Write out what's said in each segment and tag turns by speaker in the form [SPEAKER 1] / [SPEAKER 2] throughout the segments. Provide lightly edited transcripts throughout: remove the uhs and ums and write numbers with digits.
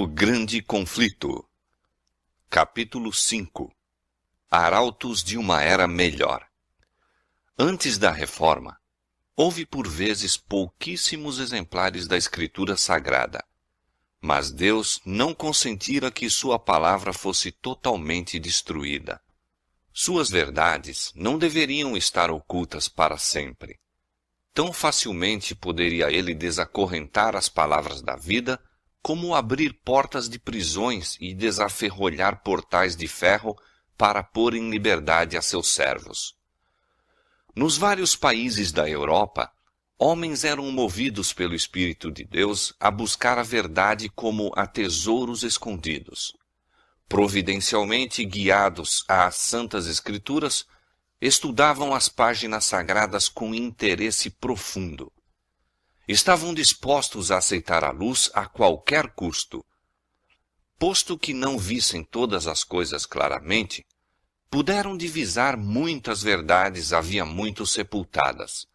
[SPEAKER 1] O Grande Conflito. Capítulo 5. Arautos de uma Era Melhor. Antes da Reforma, houve por vezes pouquíssimos exemplares da Escritura Sagrada, mas Deus não consentira que sua palavra fosse totalmente destruída. Suas verdades não deveriam estar ocultas para sempre. Tão facilmente poderia ele desacorrentar as palavras da vida, como abrir portas de prisões e desaferrolhar portais de ferro para pôr em liberdade a seus servos. Nos vários países da Europa, homens eram movidos pelo Espírito de Deus a buscar a verdade como a tesouros escondidos. Providencialmente guiados às Santas Escrituras, estudavam as páginas sagradas com interesse profundo. Estavam dispostos a aceitar a luz a qualquer custo. Posto que não vissem todas as coisas claramente, puderam divisar muitas verdades havia muito sepultadas.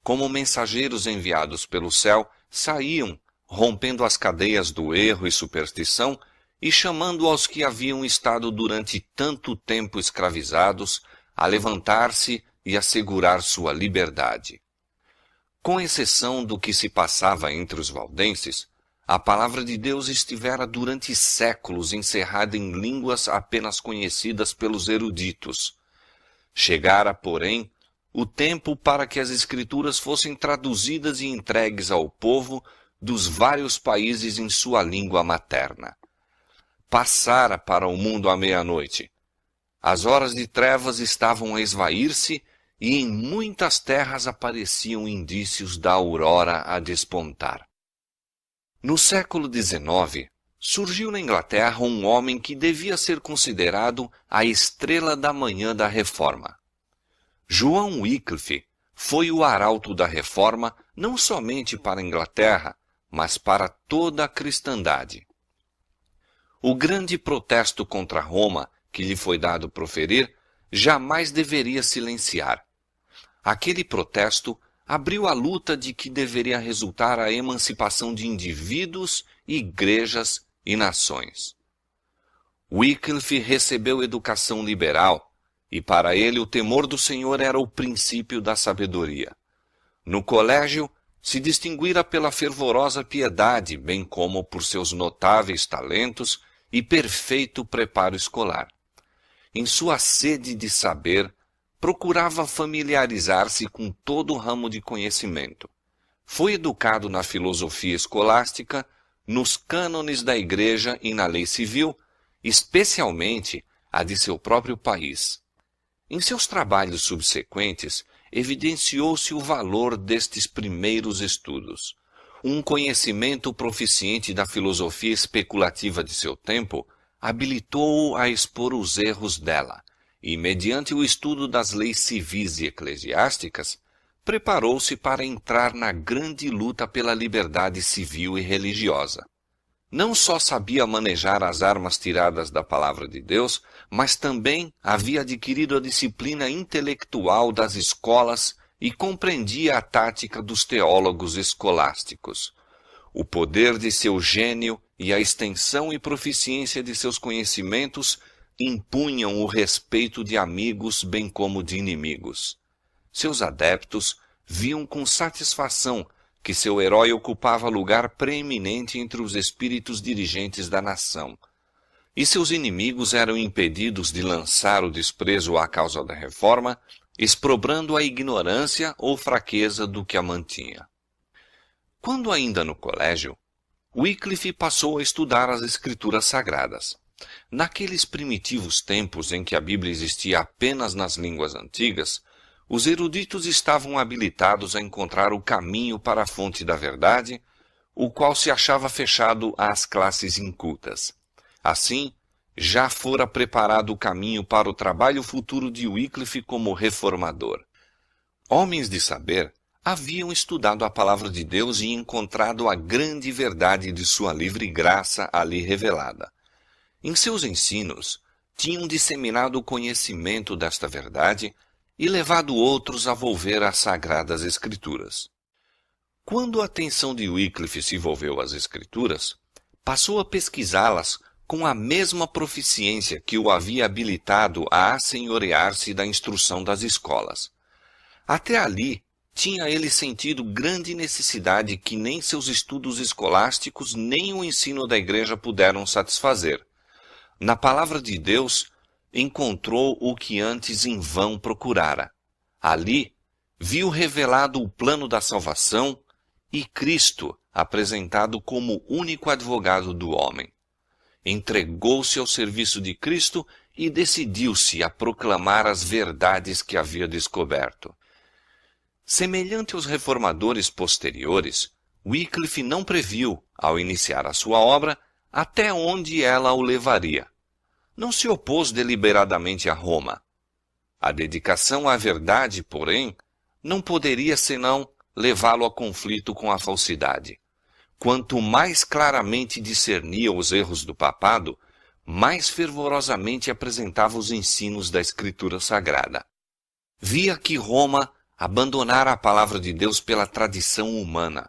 [SPEAKER 1] Como mensageiros enviados pelo céu, saíam, rompendo as cadeias do erro e superstição, e chamando aos que haviam estado durante tanto tempo escravizados, a levantar-se e assegurar sua liberdade. Com exceção do que se passava entre os valdenses, a palavra de Deus estivera durante séculos encerrada em línguas apenas conhecidas pelos eruditos. Chegara, porém, o tempo para que as Escrituras fossem traduzidas e entregues ao povo dos vários países em sua língua materna. Passara para o mundo a meia-noite. As horas de trevas estavam a esvair-se e em muitas terras apareciam indícios da aurora a despontar. No século XIX, surgiu na Inglaterra um homem que devia ser considerado a estrela da manhã da Reforma. João Wycliffe foi o arauto da Reforma não somente para a Inglaterra, mas para toda a cristandade. O grande protesto contra Roma que lhe foi dado proferir jamais deveria silenciar. Aquele protesto abriu a luta de que deveria resultar a emancipação de indivíduos, igrejas e nações. Wycliffe recebeu educação liberal, e para ele o temor do Senhor era o princípio da sabedoria. No colégio, se distinguira pela fervorosa piedade, bem como por seus notáveis talentos e perfeito preparo escolar. Em sua sede de saber, procurava familiarizar-se com todo o ramo de conhecimento. Foi educado na filosofia escolástica, nos cânones da Igreja e na lei civil, especialmente a de seu próprio país. Em seus trabalhos subsequentes, evidenciou-se o valor destes primeiros estudos. Um conhecimento proficiente da filosofia especulativa de seu tempo habilitou-o a expor os erros dela, e, mediante o estudo das leis civis e eclesiásticas, preparou-se para entrar na grande luta pela liberdade civil e religiosa. Não só sabia manejar as armas tiradas da palavra de Deus, mas também havia adquirido a disciplina intelectual das escolas e compreendia a tática dos teólogos escolásticos. O poder de seu gênio e a extensão e proficiência de seus conhecimentos impunham o respeito de amigos bem como de inimigos. Seus adeptos viam com satisfação que seu herói ocupava lugar preeminente entre os espíritos dirigentes da nação, e seus inimigos eram impedidos de lançar o desprezo à causa da Reforma, exprobrando a ignorância ou fraqueza do que a mantinha. Quando ainda no colégio, Wycliffe passou a estudar as Escrituras Sagradas. Naqueles primitivos tempos em que a Bíblia existia apenas nas línguas antigas, os eruditos estavam habilitados a encontrar o caminho para a fonte da verdade, o qual se achava fechado às classes incultas. Assim, já fora preparado o caminho para o trabalho futuro de Wycliffe como reformador. Homens de saber haviam estudado a palavra de Deus e encontrado a grande verdade de sua livre graça ali revelada. Em seus ensinos, tinham disseminado o conhecimento desta verdade e levado outros a volver às Sagradas Escrituras. Quando a atenção de Wycliffe se volveu às Escrituras, passou a pesquisá-las com a mesma proficiência que o havia habilitado a assenhorear-se da instrução das escolas. Até ali, tinha ele sentido grande necessidade que nem seus estudos escolásticos nem o ensino da igreja puderam satisfazer. Na palavra de Deus, encontrou o que antes em vão procurara. Ali, viu revelado o plano da salvação e Cristo apresentado como único advogado do homem. Entregou-se ao serviço de Cristo e decidiu-se a proclamar as verdades que havia descoberto. Semelhante aos reformadores posteriores, Wycliffe não previu, ao iniciar a sua obra, até onde ela o levaria. Não se opôs deliberadamente a Roma. A dedicação à verdade, porém, não poderia senão levá-lo a conflito com a falsidade. Quanto mais claramente discernia os erros do papado, mais fervorosamente apresentava os ensinos da Escritura Sagrada. Via que Roma abandonara a palavra de Deus pela tradição humana.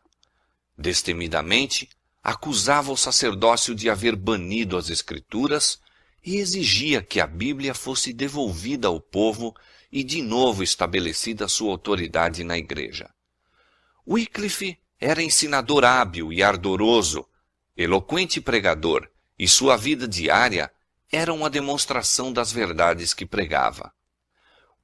[SPEAKER 1] Destemidamente, acusava o sacerdócio de haver banido as Escrituras e exigia que a Bíblia fosse devolvida ao povo e de novo estabelecida sua autoridade na Igreja. Wycliffe era ensinador hábil e ardoroso, eloquente pregador, e sua vida diária era uma demonstração das verdades que pregava.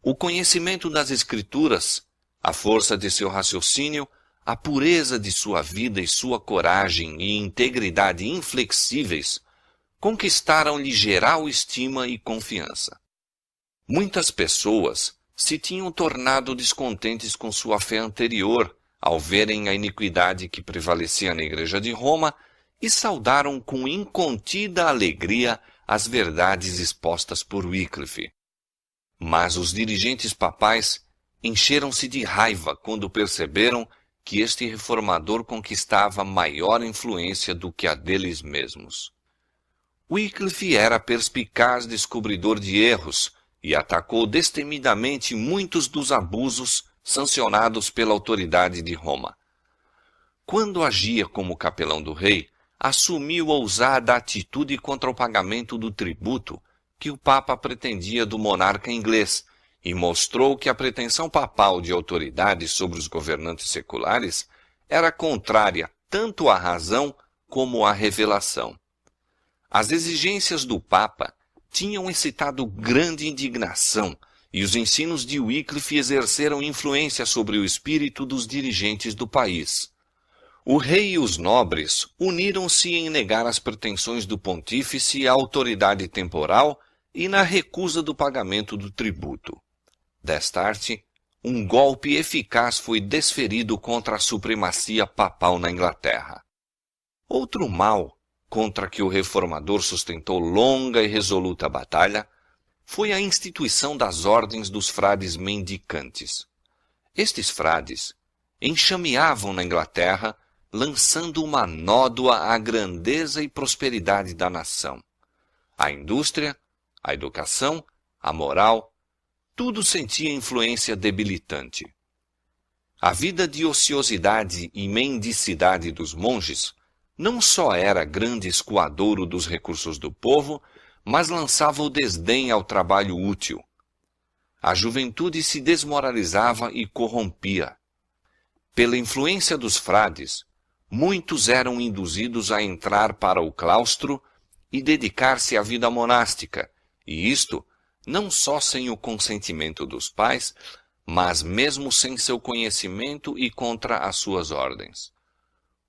[SPEAKER 1] O conhecimento das Escrituras, a força de seu raciocínio, a pureza de sua vida e sua coragem e integridade inflexíveis conquistaram-lhe geral estima e confiança. Muitas pessoas se tinham tornado descontentes com sua fé anterior ao verem a iniquidade que prevalecia na Igreja de Roma e saudaram com incontida alegria as verdades expostas por Wycliffe. Mas os dirigentes papais encheram-se de raiva quando perceberam que este reformador conquistava maior influência do que a deles mesmos. Wycliffe era perspicaz descobridor de erros e atacou destemidamente muitos dos abusos sancionados pela autoridade de Roma. Quando agia como capelão do rei, assumiu ousada atitude contra o pagamento do tributo que o Papa pretendia do monarca inglês e mostrou que a pretensão papal de autoridade sobre os governantes seculares era contrária tanto à razão como à revelação. As exigências do Papa tinham excitado grande indignação e os ensinos de Wycliffe exerceram influência sobre o espírito dos dirigentes do país. O rei e os nobres uniram-se em negar as pretensões do pontífice à autoridade temporal e na recusa do pagamento do tributo. Destarte, um golpe eficaz foi desferido contra a supremacia papal na Inglaterra. Outro mal contra que o reformador sustentou longa e resoluta batalha foi a instituição das ordens dos frades mendicantes. Estes frades enxameavam na Inglaterra, lançando uma nódoa à grandeza e prosperidade da nação. A indústria, a educação, a moral, tudo sentia influência debilitante. A vida de ociosidade e mendicidade dos monges não só era grande escoadouro dos recursos do povo, mas lançava o desdém ao trabalho útil. A juventude se desmoralizava e corrompia. Pela influência dos frades, muitos eram induzidos a entrar para o claustro e dedicar-se à vida monástica, e isto não só sem o consentimento dos pais, mas mesmo sem seu conhecimento e contra as suas ordens.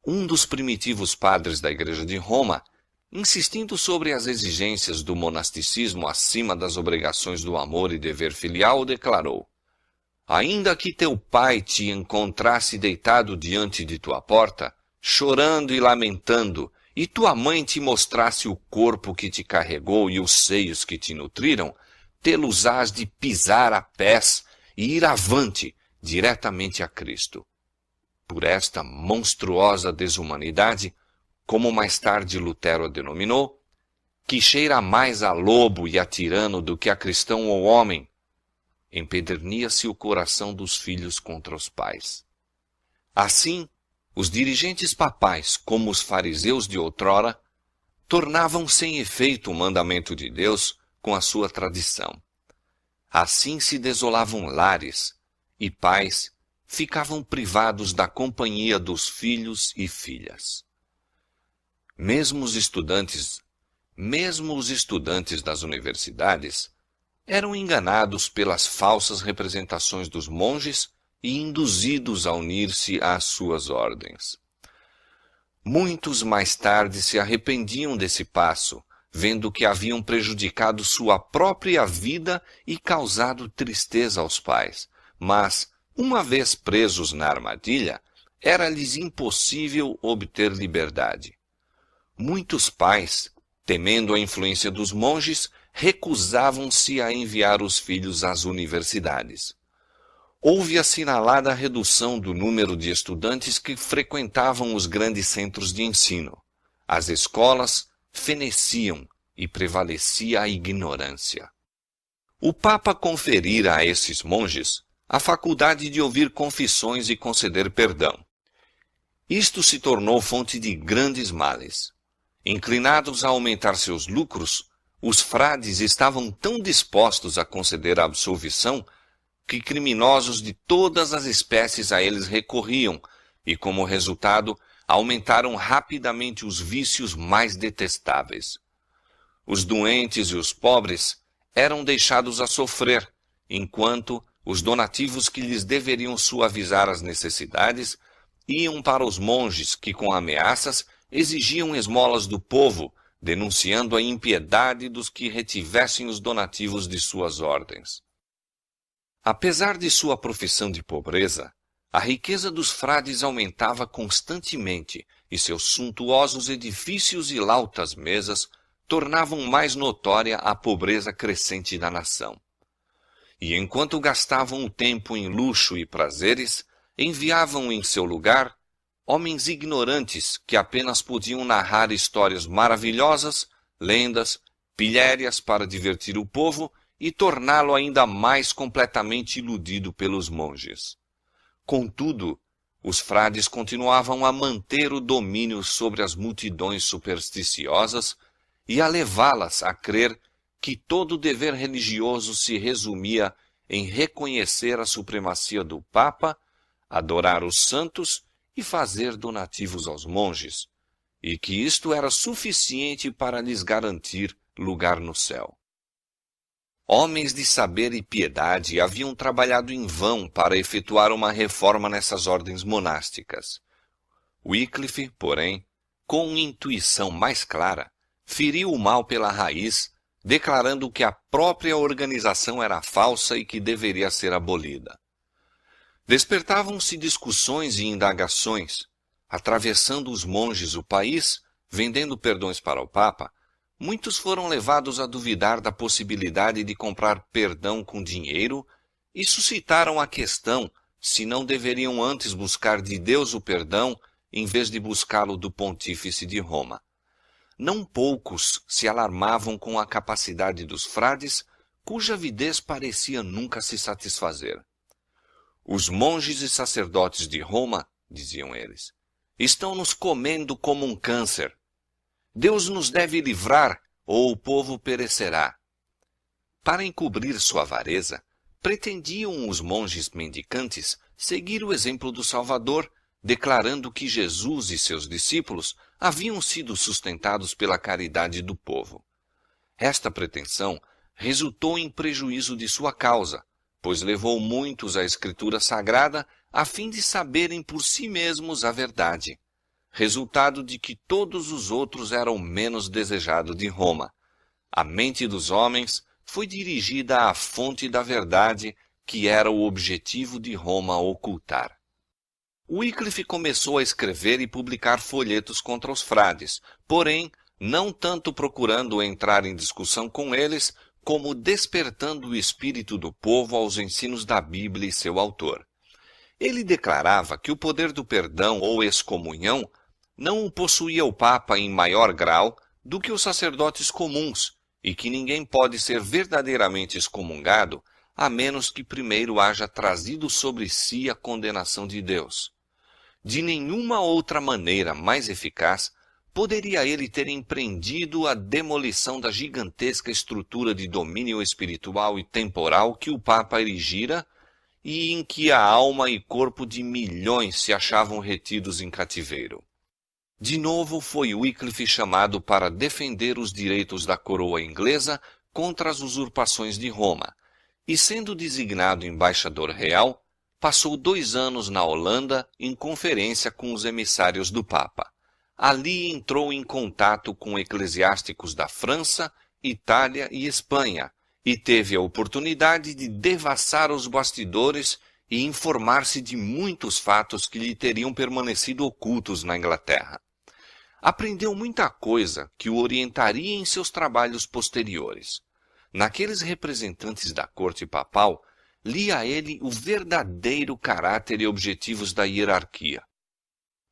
[SPEAKER 1] Um dos primitivos padres da Igreja de Roma, insistindo sobre as exigências do monasticismo acima das obrigações do amor e dever filial, declarou: ainda que teu pai te encontrasse deitado diante de tua porta, chorando e lamentando, e tua mãe te mostrasse o corpo que te carregou e os seios que te nutriram, tê-los hás de pisar a pés e ir avante diretamente a Cristo. Por esta monstruosa desumanidade, como mais tarde Lutero a denominou, que cheira mais a lobo e a tirano do que a cristão ou homem, empedernia-se o coração dos filhos contra os pais. Assim, os dirigentes papais, como os fariseus de outrora, tornavam sem efeito o mandamento de Deus com a sua tradição. Assim se desolavam lares, e pais ficavam privados da companhia dos filhos e filhas. Mesmo os estudantes das universidades eram enganados pelas falsas representações dos monges e induzidos a unir-se às suas ordens. Muitos mais tarde se arrependiam desse passo, vendo que haviam prejudicado sua própria vida e causado tristeza aos pais. Mas, uma vez presos na armadilha, era-lhes impossível obter liberdade. Muitos pais, temendo a influência dos monges, recusavam-se a enviar os filhos às universidades. Houve assinalada redução do número de estudantes que frequentavam os grandes centros de ensino. As escolas feneciam e prevalecia a ignorância. O Papa conferira a esses monges a faculdade de ouvir confissões e conceder perdão. Isto se tornou fonte de grandes males. Inclinados a aumentar seus lucros, os frades estavam tão dispostos a conceder a absolvição que criminosos de todas as espécies a eles recorriam e, como resultado, aumentaram rapidamente os vícios mais detestáveis. Os doentes e os pobres eram deixados a sofrer, enquanto os donativos que lhes deveriam suavizar as necessidades iam para os monges que, com ameaças, exigiam esmolas do povo, denunciando a impiedade dos que retivessem os donativos de suas ordens. Apesar de sua profissão de pobreza, a riqueza dos frades aumentava constantemente e seus suntuosos edifícios e lautas mesas tornavam mais notória a pobreza crescente da nação. E enquanto gastavam o tempo em luxo e prazeres, enviavam em seu lugar homens ignorantes que apenas podiam narrar histórias maravilhosas, lendas, pilhérias para divertir o povo e torná-lo ainda mais completamente iludido pelos monges. Contudo, os frades continuavam a manter o domínio sobre as multidões supersticiosas e a levá-las a crer que todo dever religioso se resumia em reconhecer a supremacia do Papa, adorar os santos e fazer donativos aos monges, e que isto era suficiente para lhes garantir lugar no céu. Homens de saber e piedade haviam trabalhado em vão para efetuar uma reforma nessas ordens monásticas. Wycliffe, porém, com intuição mais clara, feriu o mal pela raiz, declarando que a própria organização era falsa e que deveria ser abolida. Despertavam-se discussões e indagações. Atravessando os monges o país, vendendo perdões para o Papa, muitos foram levados a duvidar da possibilidade de comprar perdão com dinheiro e suscitaram a questão se não deveriam antes buscar de Deus o perdão em vez de buscá-lo do pontífice de Roma. Não poucos se alarmavam com a capacidade dos frades, cuja avidez parecia nunca se satisfazer. Os monges e sacerdotes de Roma, diziam eles, estão nos comendo como um câncer. Deus nos deve livrar, ou o povo perecerá. Para encobrir sua avareza, pretendiam os monges mendicantes seguir o exemplo do Salvador, declarando que Jesus e seus discípulos haviam sido sustentados pela caridade do povo. Esta pretensão resultou em prejuízo de sua causa, pois levou muitos à Escritura Sagrada a fim de saberem por si mesmos a verdade, resultado de que todos os outros eram menos desejados de Roma. A mente dos homens foi dirigida à fonte da verdade, que era o objetivo de Roma ocultar. Wycliffe começou a escrever e publicar folhetos contra os frades, porém, não tanto procurando entrar em discussão com eles, como despertando o espírito do povo aos ensinos da Bíblia e seu autor. Ele declarava que o poder do perdão ou excomunhão não o possuía o Papa em maior grau do que os sacerdotes comuns, e que ninguém pode ser verdadeiramente excomungado a menos que primeiro haja trazido sobre si a condenação de Deus. De nenhuma outra maneira mais eficaz poderia ele ter empreendido a demolição da gigantesca estrutura de domínio espiritual e temporal que o Papa erigira e em que a alma e corpo de milhões se achavam retidos em cativeiro. De novo foi Wycliffe chamado para defender os direitos da coroa inglesa contra as usurpações de Roma, e sendo designado embaixador real, passou 2 anos na Holanda em conferência com os emissários do Papa. Ali entrou em contato com eclesiásticos da França, Itália e Espanha, e teve a oportunidade de devassar os bastidores e informar-se de muitos fatos que lhe teriam permanecido ocultos na Inglaterra. Aprendeu muita coisa que o orientaria em seus trabalhos posteriores. Naqueles representantes da corte papal, lia ele o verdadeiro caráter e objetivos da hierarquia.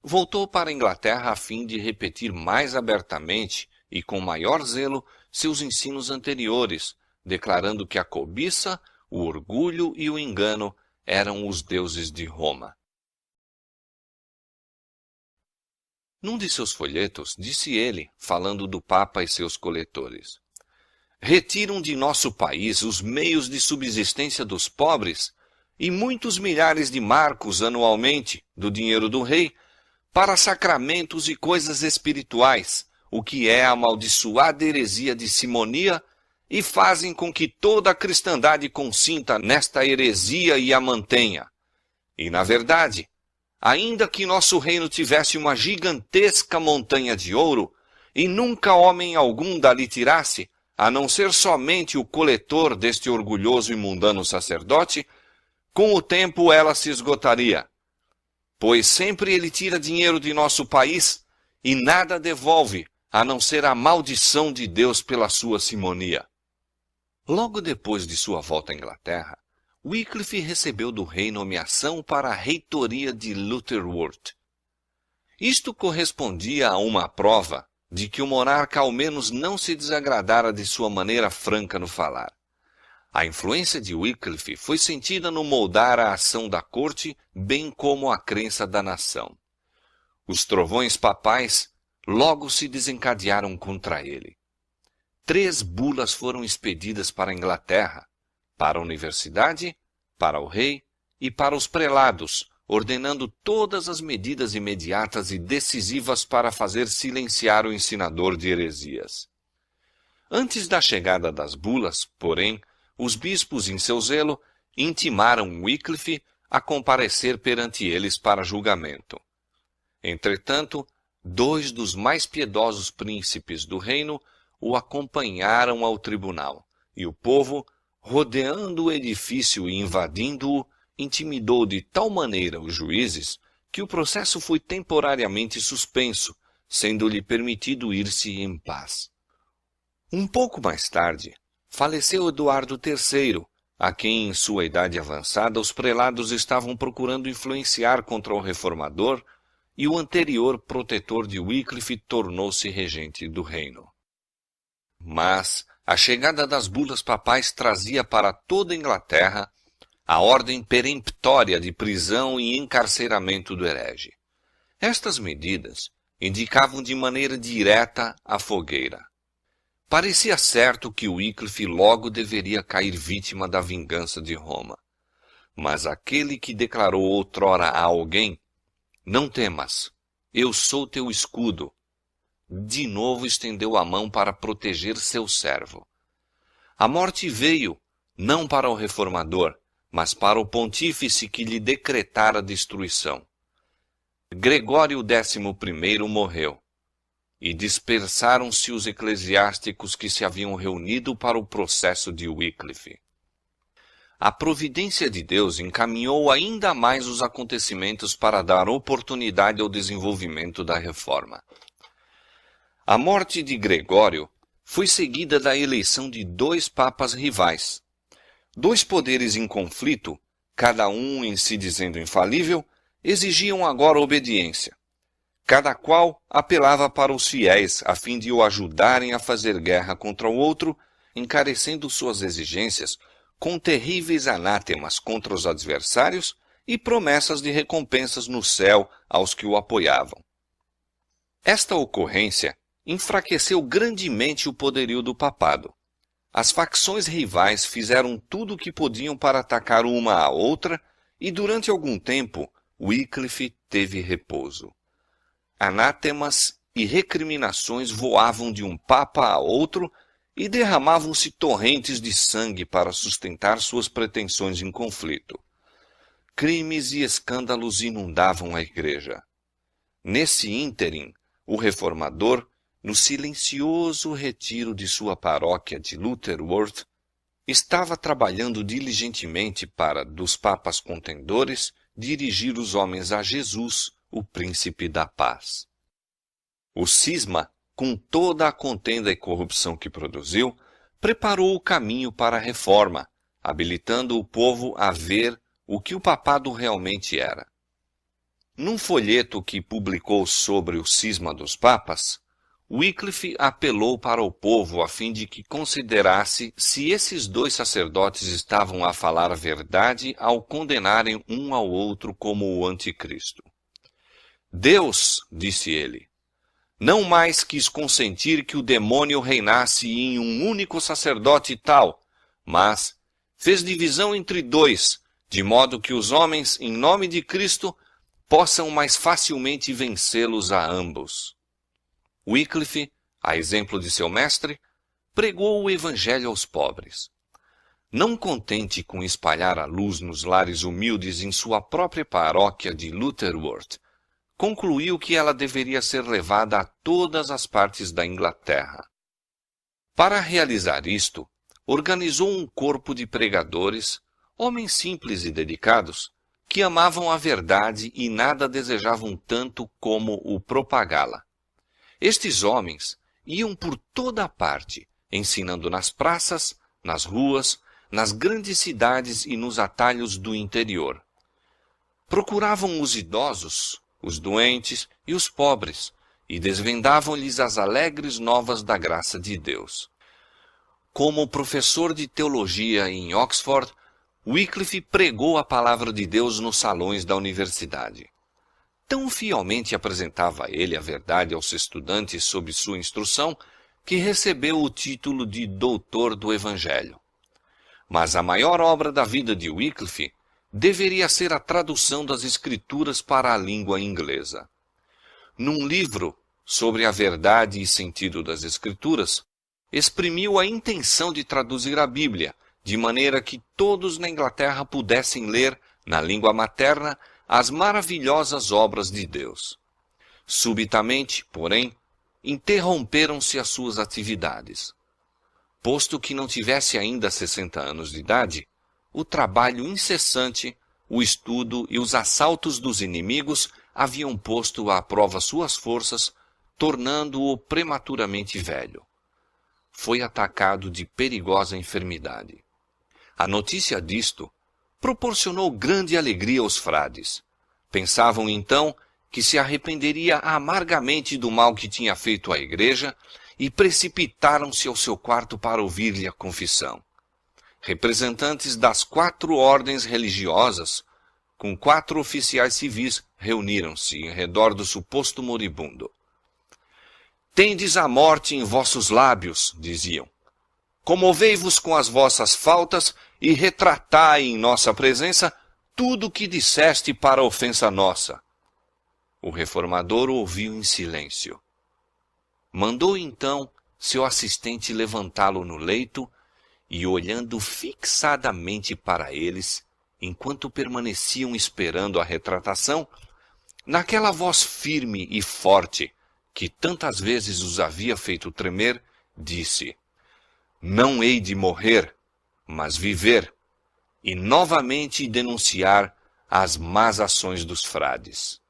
[SPEAKER 1] Voltou para a Inglaterra a fim de repetir mais abertamente e com maior zelo seus ensinos anteriores, declarando que a cobiça, o orgulho e o engano eram os deuses de Roma. Num de seus folhetos, disse ele, falando do Papa e seus coletores: retiram de nosso país os meios de subsistência dos pobres e muitos milhares de marcos anualmente do dinheiro do rei para sacramentos e coisas espirituais, o que é a amaldiçoada heresia de simonia, e fazem com que toda a cristandade consinta nesta heresia e a mantenha. E, na verdade, ainda que nosso reino tivesse uma gigantesca montanha de ouro, e nunca homem algum dali tirasse, a não ser somente o coletor deste orgulhoso e mundano sacerdote, com o tempo ela se esgotaria. Pois sempre ele tira dinheiro de nosso país e nada devolve, a não ser a maldição de Deus pela sua simonia. Logo depois de sua volta à Inglaterra, Wycliffe recebeu do rei nomeação para a reitoria de Lutterworth. Isto correspondia a uma prova de que o monarca ao menos não se desagradara de sua maneira franca no falar. A influência de Wycliffe foi sentida no moldar a ação da corte, bem como a crença da nação. Os trovões papais logo se desencadearam contra ele. 3 bulas foram expedidas para a Inglaterra, para a universidade, para o rei e para os prelados, ordenando todas as medidas imediatas e decisivas para fazer silenciar o ensinador de heresias. Antes da chegada das bulas, porém, os bispos, em seu zelo, intimaram Wycliffe a comparecer perante eles para julgamento. Entretanto, 2 dos mais piedosos príncipes do reino o acompanharam ao tribunal, e o povo, rodeando o edifício e invadindo-o, intimidou de tal maneira os juízes que o processo foi temporariamente suspenso, sendo-lhe permitido ir-se em paz. Um pouco mais tarde, faleceu Eduardo III, a quem, em sua idade avançada, os prelados estavam procurando influenciar contra o reformador, e o anterior protetor de Wycliffe tornou-se regente do reino. Mas a chegada das bulas papais trazia para toda a Inglaterra a ordem peremptória de prisão e encarceramento do herege. Estas medidas indicavam de maneira direta a fogueira. Parecia certo que Wycliffe logo deveria cair vítima da vingança de Roma. Mas aquele que declarou outrora a alguém: não temas, eu sou teu escudo, de novo estendeu a mão para proteger seu servo. A morte veio, não para o reformador, mas para o pontífice que lhe decretara a destruição. Gregório XI morreu, e dispersaram-se os eclesiásticos que se haviam reunido para o processo de Wycliffe. A providência de Deus encaminhou ainda mais os acontecimentos para dar oportunidade ao desenvolvimento da reforma. A morte de Gregório foi seguida da eleição de 2 papas rivais. 2 poderes em conflito, cada um em si dizendo infalível, exigiam agora obediência. Cada qual apelava para os fiéis a fim de o ajudarem a fazer guerra contra o outro, encarecendo suas exigências com terríveis anátemas contra os adversários e promessas de recompensas no céu aos que o apoiavam. Esta ocorrência enfraqueceu grandemente o poderio do papado. As facções rivais fizeram tudo o que podiam para atacar uma à outra, e durante algum tempo Wycliffe teve repouso. Anátemas e recriminações voavam de um papa a outro e derramavam-se torrentes de sangue para sustentar suas pretensões em conflito. Crimes e escândalos inundavam a igreja. Nesse ínterim, o reformador, no silencioso retiro de sua paróquia de Lutterworth, estava trabalhando diligentemente para, dos papas contendores, dirigir os homens a Jesus, o príncipe da paz. O cisma, com toda a contenda e corrupção que produziu, preparou o caminho para a reforma, habilitando o povo a ver o que o papado realmente era. Num folheto que publicou sobre o cisma dos papas, Wycliffe apelou para o povo a fim de que considerasse se esses dois sacerdotes estavam a falar a verdade ao condenarem um ao outro como o anticristo. Deus, disse ele, não mais quis consentir que o demônio reinasse em um único sacerdote tal, mas fez divisão entre dois, de modo que os homens, em nome de Cristo, possam mais facilmente vencê-los a ambos. Wycliffe, a exemplo de seu mestre, pregou o evangelho aos pobres. Não contente com espalhar a luz nos lares humildes em sua própria paróquia de Lutterworth, concluiu que ela deveria ser levada a todas as partes da Inglaterra. Para realizar isto, organizou um corpo de pregadores, homens simples e dedicados, que amavam a verdade e nada desejavam tanto como o propagá-la. Estes homens iam por toda a parte, ensinando nas praças, nas ruas, nas grandes cidades e nos atalhos do interior. Procuravam os idosos, os doentes e os pobres, e desvendavam-lhes as alegres novas da graça de Deus. Como professor de teologia em Oxford, Wycliffe pregou a palavra de Deus nos salões da universidade. Tão fielmente apresentava ele a verdade aos estudantes sob sua instrução, que recebeu o título de doutor do Evangelho. Mas a maior obra da vida de Wycliffe deveria ser a tradução das Escrituras para a língua inglesa. Num livro sobre a verdade e sentido das Escrituras, exprimiu a intenção de traduzir a Bíblia, de maneira que todos na Inglaterra pudessem ler, na língua materna, as maravilhosas obras de Deus. Subitamente, porém, interromperam-se as suas atividades. Posto que não tivesse ainda 60 anos de idade, o trabalho incessante, o estudo e os assaltos dos inimigos haviam posto à prova suas forças, tornando-o prematuramente velho. Foi atacado de perigosa enfermidade. A notícia disto proporcionou grande alegria aos frades. Pensavam então que se arrependeria amargamente do mal que tinha feito à igreja e precipitaram-se ao seu quarto para ouvir-lhe a confissão. Representantes das 4 ordens religiosas, com 4 oficiais civis, reuniram-se em redor do suposto moribundo. Tendes a morte em vossos lábios, diziam. Comovei-vos com as vossas faltas e retratai em nossa presença tudo o que disseste para ofensa nossa. O reformador ouviu em silêncio. Mandou então seu assistente levantá-lo no leito e, olhando fixadamente para eles, enquanto permaneciam esperando a retratação, naquela voz firme e forte, que tantas vezes os havia feito tremer, disse: Não hei de morrer, mas viver, e novamente denunciar as más ações dos frades.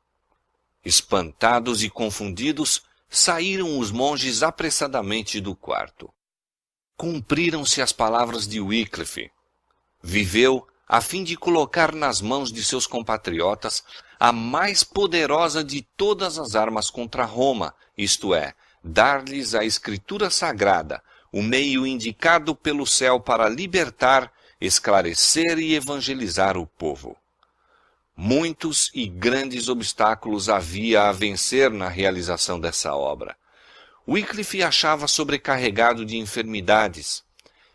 [SPEAKER 1] Espantados e confundidos, saíram os monges apressadamente do quarto. Cumpriram-se as palavras de Wycliffe. Viveu a fim de colocar nas mãos de seus compatriotas a mais poderosa de todas as armas contra Roma, isto é, dar-lhes a Escritura Sagrada, o meio indicado pelo céu para libertar, esclarecer e evangelizar o povo. Muitos e grandes obstáculos havia a vencer na realização dessa obra. Wycliffe achava sobrecarregado de enfermidades.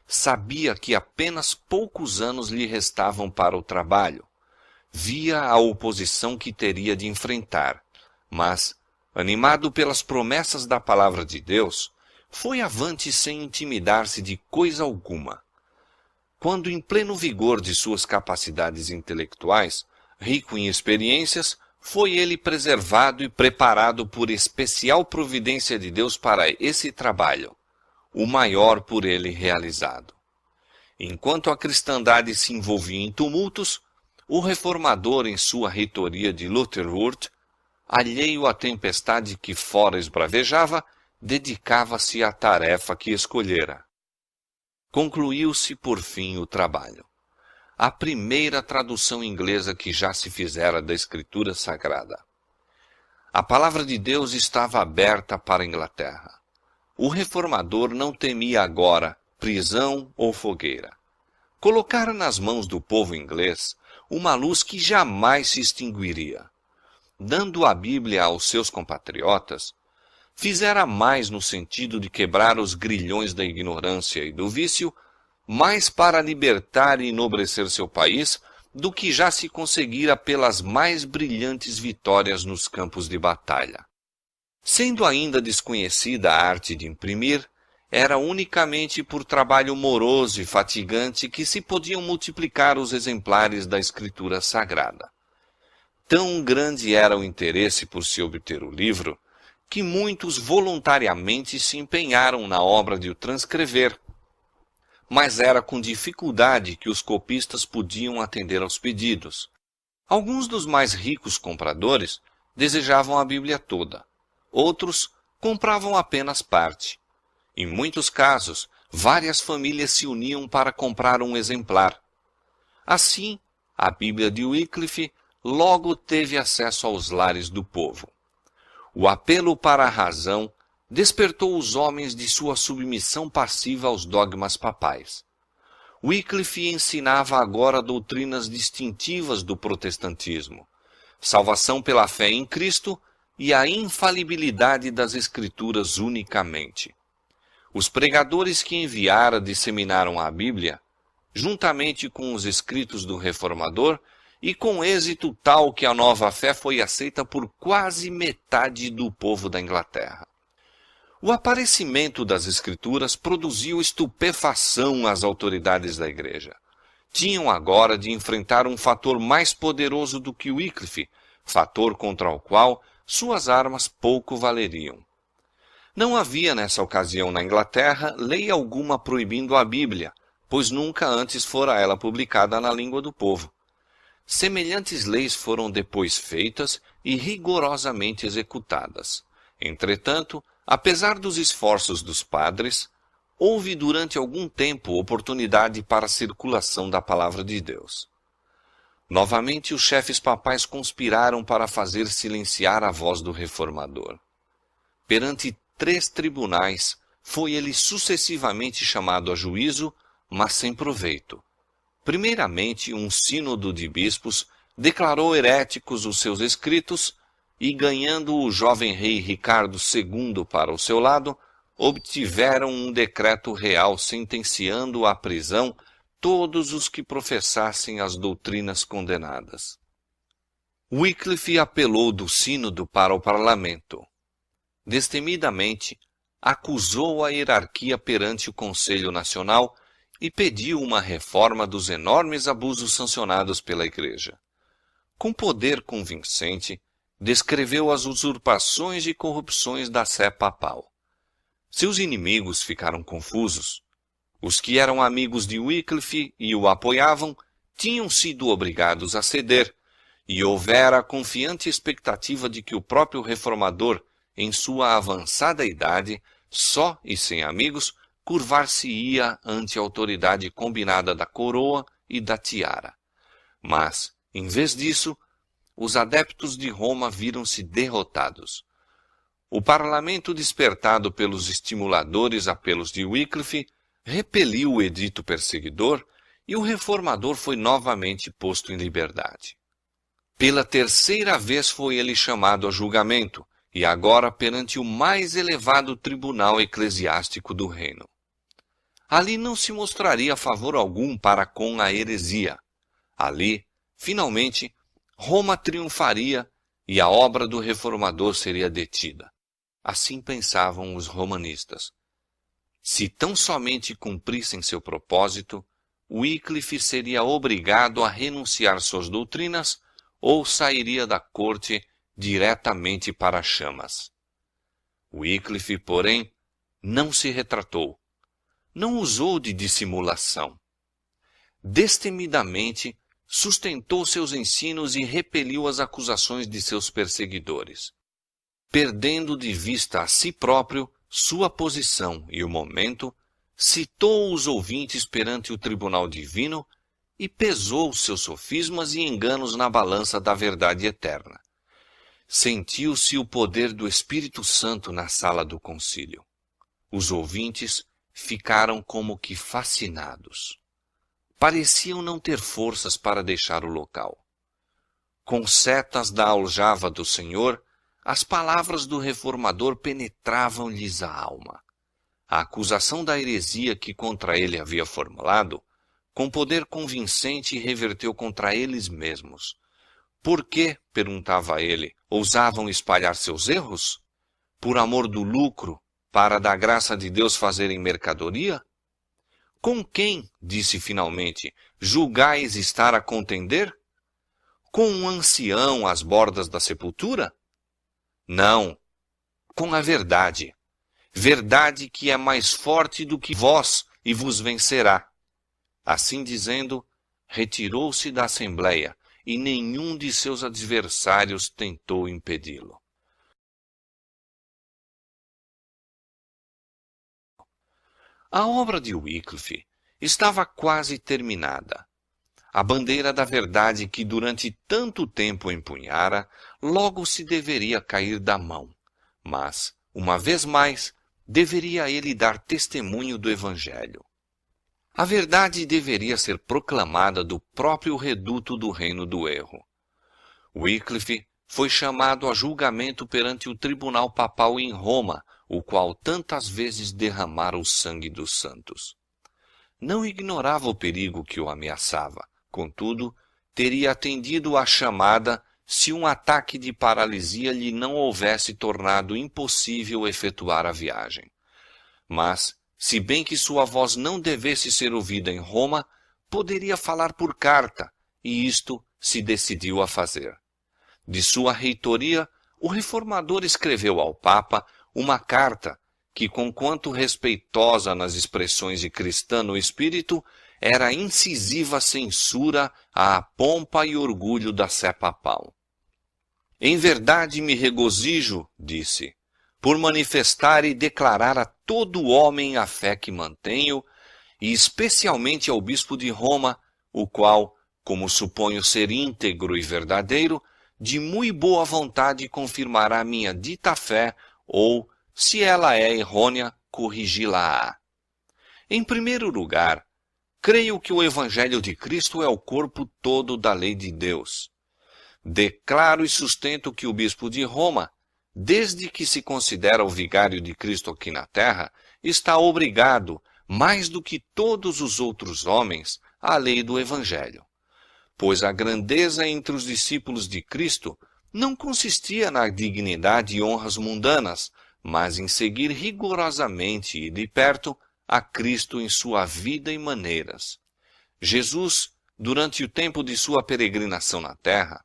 [SPEAKER 1] Sabia que apenas poucos anos lhe restavam para o trabalho. Via a oposição que teria de enfrentar, mas, animado pelas promessas da palavra de Deus, foi avante sem intimidar-se de coisa alguma. Quando, em pleno vigor de suas capacidades intelectuais, rico em experiências, foi ele preservado e preparado por especial providência de Deus para esse trabalho, o maior por ele realizado. Enquanto a cristandade se envolvia em tumultos, o reformador, em sua reitoria de Lutherwurth, alheio à tempestade que fora esbravejava, dedicava-se à tarefa que escolhera. Concluiu-se, por fim, o trabalho. A primeira tradução inglesa que já se fizera da Escritura Sagrada. A palavra de Deus estava aberta para a Inglaterra. O reformador não temia agora prisão ou fogueira. Colocara nas mãos do povo inglês uma luz que jamais se extinguiria. Dando a Bíblia aos seus compatriotas, fizera mais no sentido de quebrar os grilhões da ignorância e do vício, mais para libertar e enobrecer seu país do que já se conseguira pelas mais brilhantes vitórias nos campos de batalha. Sendo ainda desconhecida a arte de imprimir, era unicamente por trabalho moroso e fatigante que se podiam multiplicar os exemplares da Escritura Sagrada. Tão grande era o interesse por se obter o livro, que muitos voluntariamente se empenharam na obra de o transcrever, mas era com dificuldade que os copistas podiam atender aos pedidos. Alguns dos mais ricos compradores desejavam a Bíblia toda, outros compravam apenas parte. Em muitos casos, várias famílias se uniam para comprar um exemplar. Assim, a Bíblia de Wycliffe logo teve acesso aos lares do povo. O apelo para a razão despertou os homens de sua submissão passiva aos dogmas papais. Wycliffe ensinava agora doutrinas distintivas do protestantismo, salvação pela fé em Cristo e a infalibilidade das Escrituras unicamente. Os pregadores que enviara disseminaram a Bíblia, juntamente com os escritos do Reformador, e com êxito tal que a nova fé foi aceita por quase metade do povo da Inglaterra. O aparecimento das Escrituras produziu estupefação às autoridades da Igreja. Tinham agora de enfrentar um fator mais poderoso do que Wycliffe, fator contra o qual suas armas pouco valeriam. Não havia nessa ocasião na Inglaterra lei alguma proibindo a Bíblia, pois nunca antes fora ela publicada na língua do povo. Semelhantes leis foram depois feitas e rigorosamente executadas. Entretanto, apesar dos esforços dos padres, houve durante algum tempo oportunidade para a circulação da palavra de Deus. Novamente os chefes papais conspiraram para fazer silenciar a voz do reformador. Perante 3 tribunais, foi ele sucessivamente chamado a juízo, mas sem proveito. Primeiramente, um sínodo de bispos declarou heréticos os seus escritos e, ganhando o jovem rei Ricardo II para o seu lado, obtiveram um decreto real sentenciando à prisão todos os que professassem as doutrinas condenadas. Wycliffe apelou do sínodo para o parlamento. Destemidamente, acusou a hierarquia perante o Conselho Nacional e pediu uma reforma dos enormes abusos sancionados pela Igreja. Com poder convincente, descreveu as usurpações e corrupções da sé papal. Seus inimigos ficaram confusos. Os que eram amigos de Wycliffe e o apoiavam tinham sido obrigados a ceder, e houvera a confiante expectativa de que o próprio reformador, em sua avançada idade, só e sem amigos, curvar-se-ia ante a autoridade combinada da coroa e da tiara. Mas, em vez disso, os adeptos de Roma viram-se derrotados. O parlamento, despertado pelos estimuladores apelos de Wycliffe, repeliu o edito perseguidor e o reformador foi novamente posto em liberdade. Pela terceira vez foi ele chamado a julgamento, e agora perante o mais elevado tribunal eclesiástico do reino. Ali não se mostraria favor algum para com a heresia. Ali, finalmente, Roma triunfaria e a obra do reformador seria detida. Assim pensavam os romanistas. Se tão somente cumprissem seu propósito, Wycliffe seria obrigado a renunciar suas doutrinas ou sairia da corte diretamente para as chamas. Wycliffe, porém, não se retratou. Não usou de dissimulação. Destemidamente, sustentou seus ensinos e repeliu as acusações de seus perseguidores. Perdendo de vista a si próprio, sua posição e o momento, citou os ouvintes perante o tribunal divino e pesou seus sofismas e enganos na balança da verdade eterna. Sentiu-se o poder do Espírito Santo na sala do concílio. Os ouvintes ficaram como que fascinados. Pareciam não ter forças para deixar o local. Com setas da aljava do Senhor, as palavras do reformador penetravam-lhes a alma. A acusação da heresia que contra ele havia formulado, com poder convincente, reverteu contra eles mesmos. Por que, perguntava ele, ousavam espalhar seus erros? Por amor do lucro, para da graça de Deus fazerem mercadoria? Com quem, disse finalmente, julgais estar a contender? Com um ancião às bordas da sepultura? Não, com a verdade. Verdade que é mais forte do que vós e vos vencerá. Assim dizendo, retirou-se da assembleia e nenhum de seus adversários tentou impedi-lo. A obra de Wycliffe estava quase terminada. A bandeira da verdade que durante tanto tempo empunhara, logo se deveria cair da mão. Mas, uma vez mais, deveria ele dar testemunho do Evangelho. A verdade deveria ser proclamada do próprio reduto do reino do erro. Wycliffe foi chamado a julgamento perante o tribunal papal em Roma, o qual tantas vezes derramara o sangue dos santos. Não ignorava o perigo que o ameaçava, contudo, teria atendido à chamada se um ataque de paralisia lhe não houvesse tornado impossível efetuar a viagem. Mas, se bem que sua voz não devesse ser ouvida em Roma, poderia falar por carta, e isto se decidiu a fazer. De sua reitoria, o reformador escreveu ao Papa uma carta que, conquanto respeitosa nas expressões de cristã no espírito, era incisiva censura à pompa e orgulho da sé papal. Em verdade me regozijo, disse, por manifestar e declarar a todo homem a fé que mantenho, e especialmente ao bispo de Roma, o qual, como suponho ser íntegro e verdadeiro, de muito boa vontade confirmará minha dita fé, ou, se ela é errônea, corrigi-la-á. Em primeiro lugar, creio que o Evangelho de Cristo é o corpo todo da lei de Deus. Declaro e sustento que o bispo de Roma, desde que se considera o vigário de Cristo aqui na terra, está obrigado, mais do que todos os outros homens, à lei do Evangelho. Pois a grandeza entre os discípulos de Cristo não consistia na dignidade e honras mundanas, mas em seguir rigorosamente e de perto a Cristo em sua vida e maneiras. Jesus, durante o tempo de sua peregrinação na terra,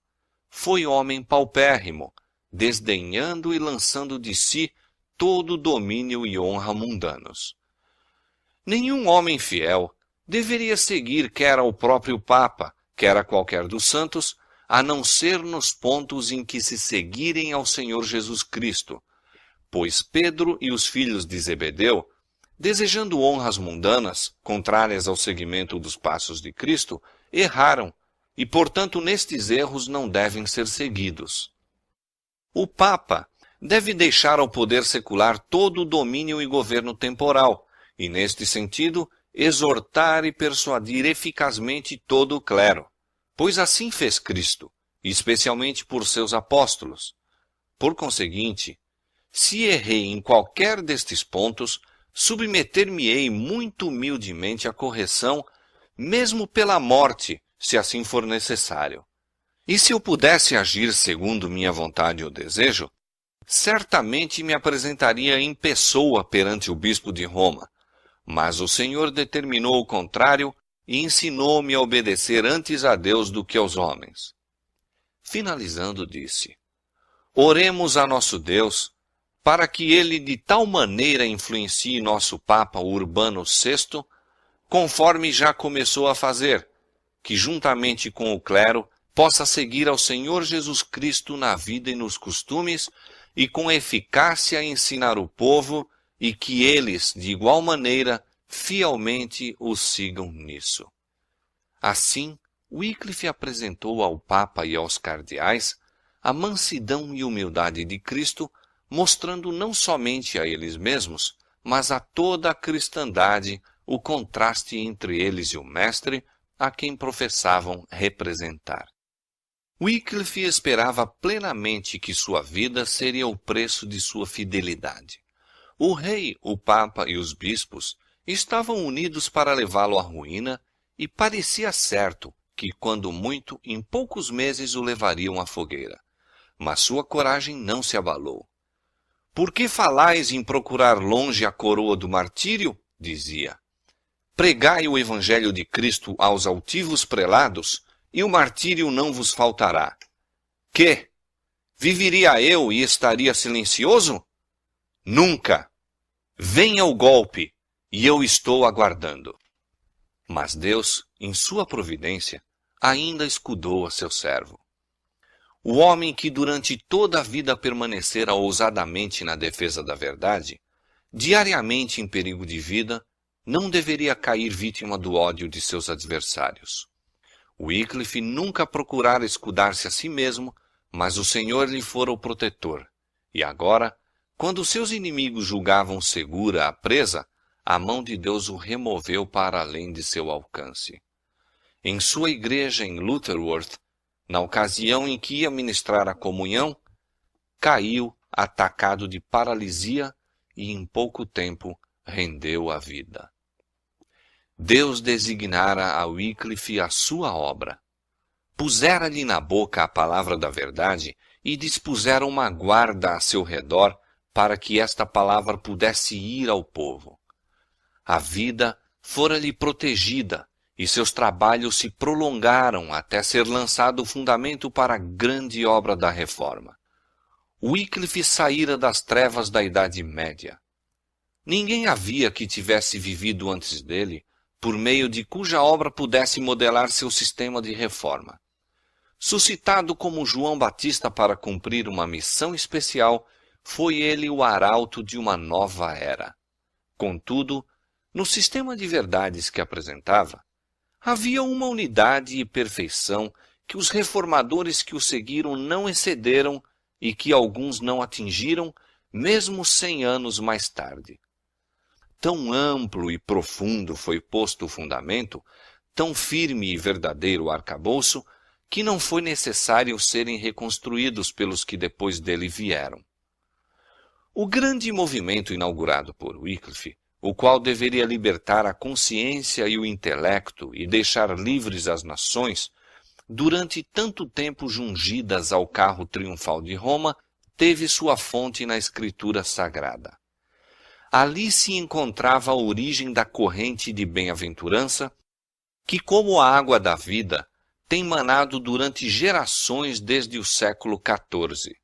[SPEAKER 1] foi homem paupérrimo, desdenhando e lançando de si todo domínio e honra mundanos. Nenhum homem fiel deveria seguir quer ao próprio Papa, quer a qualquer dos santos, a não ser nos pontos em que se seguirem ao Senhor Jesus Cristo, pois Pedro e os filhos de Zebedeu, desejando honras mundanas, contrárias ao seguimento dos passos de Cristo, erraram, e portanto nestes erros não devem ser seguidos. O Papa deve deixar ao poder secular todo o domínio e governo temporal, e neste sentido, exortar e persuadir eficazmente todo o clero, pois assim fez Cristo, especialmente por seus apóstolos. Por conseguinte, se errei em qualquer destes pontos, submeter-me-ei muito humildemente à correção, mesmo pela morte, se assim for necessário. E se eu pudesse agir segundo minha vontade ou desejo, certamente me apresentaria em pessoa perante o bispo de Roma. Mas o Senhor determinou o contrário e ensinou-me a obedecer antes a Deus do que aos homens. Finalizando, disse: Oremos a nosso Deus, para que ele de tal maneira influencie nosso Papa Urbano VI, conforme já começou a fazer, que juntamente com o clero possa seguir ao Senhor Jesus Cristo na vida e nos costumes, e com eficácia ensinar o povo, e que eles, de igual maneira, fielmente o sigam nisso. Assim, Wycliffe apresentou ao Papa e aos cardeais a mansidão e humildade de Cristo, mostrando não somente a eles mesmos, mas a toda a cristandade o contraste entre eles e o Mestre, a quem professavam representar. Wycliffe esperava plenamente que sua vida seria o preço de sua fidelidade. O rei, o Papa e os bispos estavam unidos para levá-lo à ruína, e parecia certo que, quando muito, em poucos meses o levariam à fogueira. Mas sua coragem não se abalou. Por que falais em procurar longe a coroa do martírio? Dizia. Pregai o evangelho de Cristo aos altivos prelados, e o martírio não vos faltará. Que? Viveria eu e estaria silencioso? Nunca! Venha o golpe, e eu estou aguardando. Mas Deus, em sua providência, ainda escudou a seu servo. O homem que durante toda a vida permanecera ousadamente na defesa da verdade, diariamente em perigo de vida, não deveria cair vítima do ódio de seus adversários. Wycliffe nunca procurara escudar-se a si mesmo, mas o Senhor lhe fora o protetor. E agora, quando seus inimigos julgavam segura a presa, a mão de Deus o removeu para além de seu alcance. Em sua igreja em Lutterworth, na ocasião em que ia ministrar a comunhão, caiu atacado de paralisia e em pouco tempo rendeu a vida. Deus designara a Wycliffe a sua obra. Pusera-lhe na boca a palavra da verdade e dispusera uma guarda a seu redor para que esta palavra pudesse ir ao povo. A vida fora-lhe protegida e seus trabalhos se prolongaram até ser lançado o fundamento para a grande obra da reforma. Wycliffe saíra das trevas da Idade Média. Ninguém havia que tivesse vivido antes dele, por meio de cuja obra pudesse modelar seu sistema de reforma. Suscitado como João Batista para cumprir uma missão especial, foi ele o arauto de uma nova era. Contudo, no sistema de verdades que apresentava, havia uma unidade e perfeição que os reformadores que o seguiram não excederam e que alguns não atingiram, mesmo 100 anos mais tarde. Tão amplo e profundo foi posto o fundamento, tão firme e verdadeiro o arcabouço, que não foi necessário serem reconstruídos pelos que depois dele vieram. O grande movimento inaugurado por Wycliffe, o qual deveria libertar a consciência e o intelecto e deixar livres as nações, durante tanto tempo jungidas ao carro triunfal de Roma, teve sua fonte na Escritura Sagrada. Ali se encontrava a origem da corrente de bem-aventurança, que, como a água da vida, tem manado durante gerações desde o século XIV.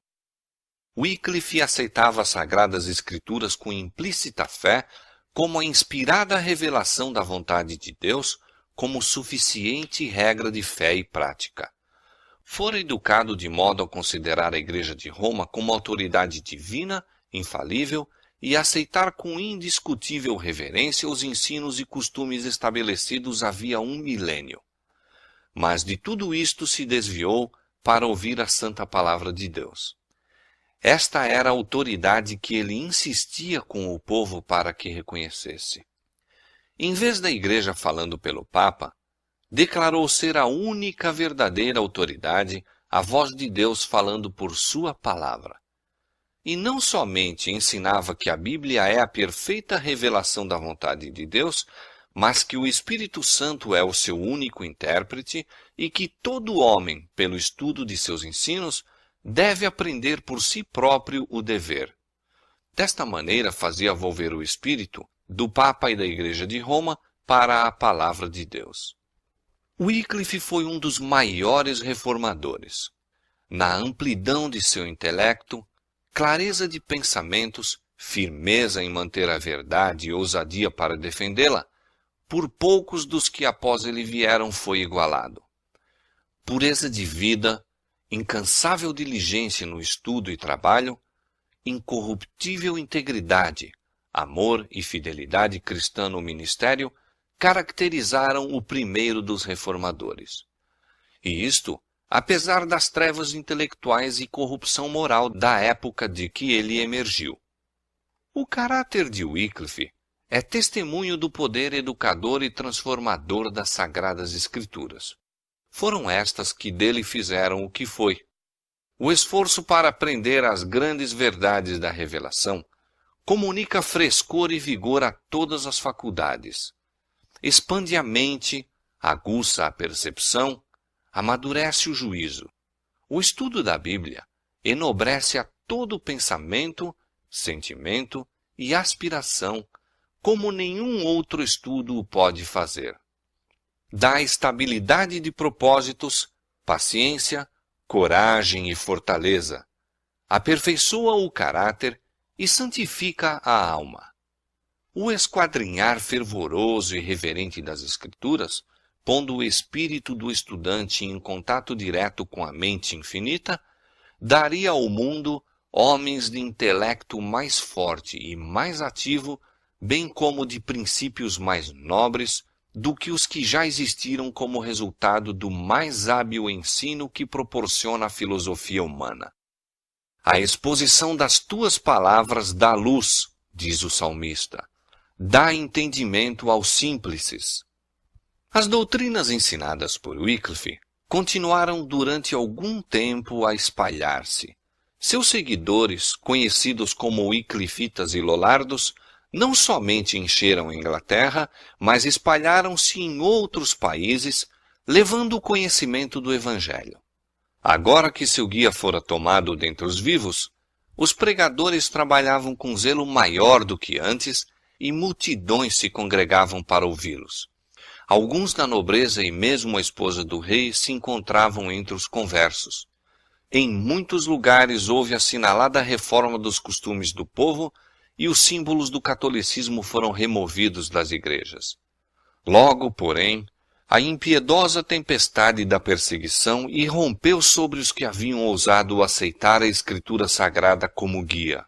[SPEAKER 1] Wycliffe aceitava as Sagradas Escrituras com implícita fé, como a inspirada revelação da vontade de Deus, como suficiente regra de fé e prática. Fora educado de modo a considerar a Igreja de Roma como autoridade divina, infalível, e aceitar com indiscutível reverência os ensinos e costumes estabelecidos havia 1 milênio. Mas de tudo isto se desviou para ouvir a santa palavra de Deus. Esta era a autoridade que ele insistia com o povo para que reconhecesse. Em vez da Igreja falando pelo Papa, declarou ser a única verdadeira autoridade a voz de Deus falando por sua palavra. E não somente ensinava que a Bíblia é a perfeita revelação da vontade de Deus, mas que o Espírito Santo é o seu único intérprete e que todo homem, pelo estudo de seus ensinos, deve aprender por si próprio o dever. Desta maneira fazia volver o Espírito do Papa e da Igreja de Roma para a palavra de Deus. Wycliffe foi um dos maiores reformadores. Na amplidão de seu intelecto, clareza de pensamentos, firmeza em manter a verdade e ousadia para defendê-la, por poucos dos que após ele vieram foi igualado. Pureza de vida, incansável diligência no estudo e trabalho, incorruptível integridade, amor e fidelidade cristã no ministério caracterizaram o primeiro dos reformadores. E isto, apesar das trevas intelectuais e corrupção moral da época de que ele emergiu. O caráter de Wycliffe é testemunho do poder educador e transformador das Sagradas Escrituras. Foram estas que dele fizeram o que foi. O esforço para aprender as grandes verdades da revelação comunica frescor e vigor a todas as faculdades. Expande a mente, aguça a percepção, amadurece o juízo. O estudo da Bíblia enobrece a todo pensamento, sentimento e aspiração, como nenhum outro estudo o pode fazer. Dá estabilidade de propósitos, paciência, coragem e fortaleza. Aperfeiçoa o caráter e santifica a alma. O esquadrinhar fervoroso e reverente das Escrituras, pondo o espírito do estudante em contato direto com a mente infinita, daria ao mundo homens de intelecto mais forte e mais ativo, bem como de princípios mais nobres do que os que já existiram como resultado do mais hábil ensino que proporciona a filosofia humana. A exposição das tuas palavras dá luz, diz o salmista, dá entendimento aos simples. As doutrinas ensinadas por Wycliffe continuaram durante algum tempo a espalhar-se. Seus seguidores, conhecidos como Wycliffitas e Lollardos, não somente encheram a Inglaterra, mas espalharam-se em outros países, levando o conhecimento do Evangelho. Agora que seu guia fora tomado dentre os vivos, os pregadores trabalhavam com zelo maior do que antes e multidões se congregavam para ouvi-los. Alguns da nobreza e mesmo a esposa do rei se encontravam entre os conversos. Em muitos lugares houve assinalada reforma dos costumes do povo e os símbolos do catolicismo foram removidos das igrejas. Logo, porém, a impiedosa tempestade da perseguição irrompeu sobre os que haviam ousado aceitar a Escritura Sagrada como guia.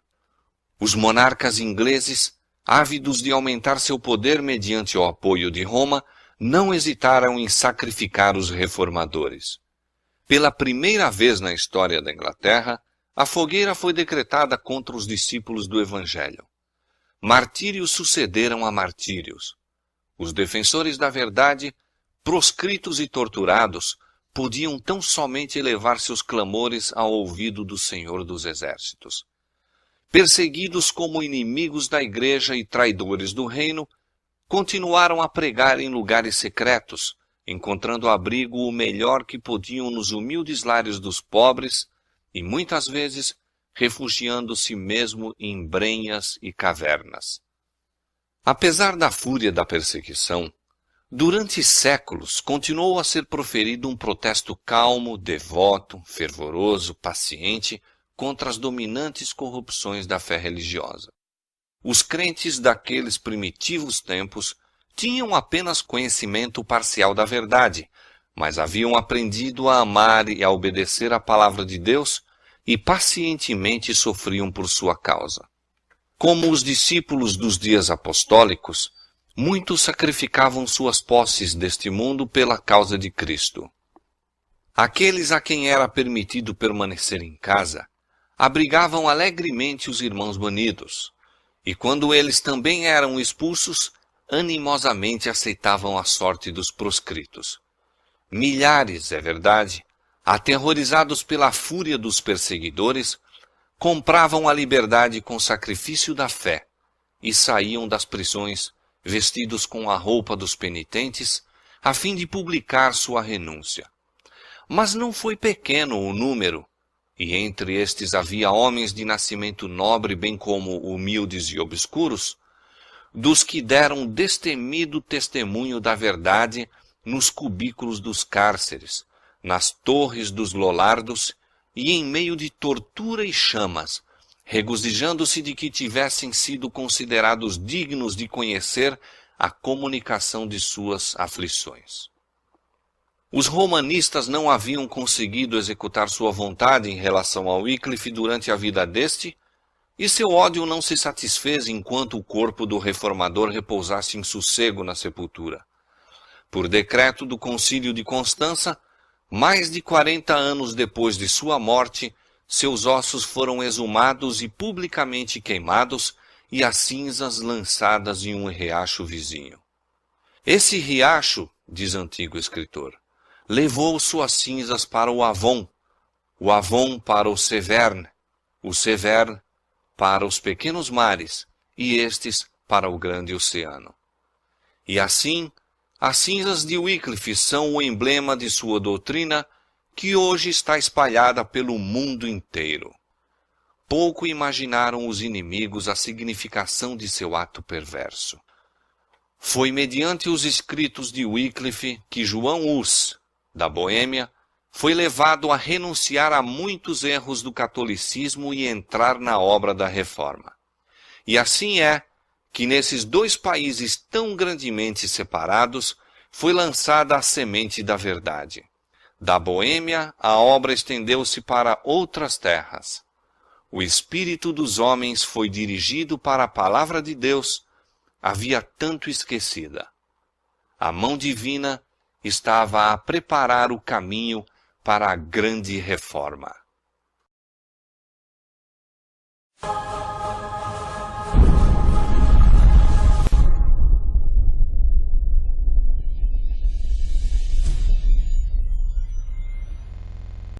[SPEAKER 1] Os monarcas ingleses, ávidos de aumentar seu poder mediante o apoio de Roma, não hesitaram em sacrificar os reformadores. Pela primeira vez na história da Inglaterra, a fogueira foi decretada contra os discípulos do Evangelho. Martírios sucederam a martírios. Os defensores da verdade, proscritos e torturados, podiam tão somente elevar seus clamores ao ouvido do Senhor dos Exércitos. Perseguidos como inimigos da Igreja e traidores do reino, continuaram a pregar em lugares secretos, encontrando abrigo o melhor que podiam nos humildes lares dos pobres e, muitas vezes, refugiando-se mesmo em brenhas e cavernas. Apesar da fúria da perseguição, durante séculos continuou a ser proferido um protesto calmo, devoto, fervoroso, paciente contra as dominantes corrupções da fé religiosa. Os crentes daqueles primitivos tempos tinham apenas conhecimento parcial da verdade, mas haviam aprendido a amar e a obedecer à palavra de Deus e pacientemente sofriam por sua causa. Como os discípulos dos dias apostólicos, muitos sacrificavam suas posses deste mundo pela causa de Cristo. Aqueles a quem era permitido permanecer em casa, abrigavam alegremente os irmãos banidos, e quando eles também eram expulsos, animosamente aceitavam a sorte dos proscritos. Milhares, é verdade, aterrorizados pela fúria dos perseguidores, compravam a liberdade com sacrifício da fé e saíam das prisões vestidos com a roupa dos penitentes, a fim de publicar sua renúncia. Mas não foi pequeno o número, e entre estes havia homens de nascimento nobre, bem como humildes e obscuros, dos que deram destemido testemunho da verdade nos cubículos dos cárceres, nas torres dos lolardos e em meio de tortura e chamas, regozijando-se de que tivessem sido considerados dignos de conhecer a comunicação de suas aflições. Os romanistas não haviam conseguido executar sua vontade em relação a Wycliffe durante a vida deste, e seu ódio não se satisfez enquanto o corpo do reformador repousasse em sossego na sepultura. Por decreto do Concílio de Constança, mais de 40 anos depois de sua morte, seus ossos foram exumados e publicamente queimados, e as cinzas lançadas em um riacho vizinho. Esse riacho, diz antigo escritor, levou suas cinzas para o Avon para o Severn para os pequenos mares, e estes para o grande oceano. E assim, as cinzas de Wycliffe são o emblema de sua doutrina, que hoje está espalhada pelo mundo inteiro. Pouco imaginaram os inimigos a significação de seu ato perverso. Foi mediante os escritos de Wycliffe que João Hus, da Boêmia, foi levado a renunciar a muitos erros do catolicismo e entrar na obra da Reforma. E assim é que nesses dois países tão grandemente separados foi lançada a semente da verdade. Da Boêmia, a obra estendeu-se para outras terras. O espírito dos homens foi dirigido para a palavra de Deus, havia tanto esquecida. A mão divina estava a preparar o caminho para a grande reforma.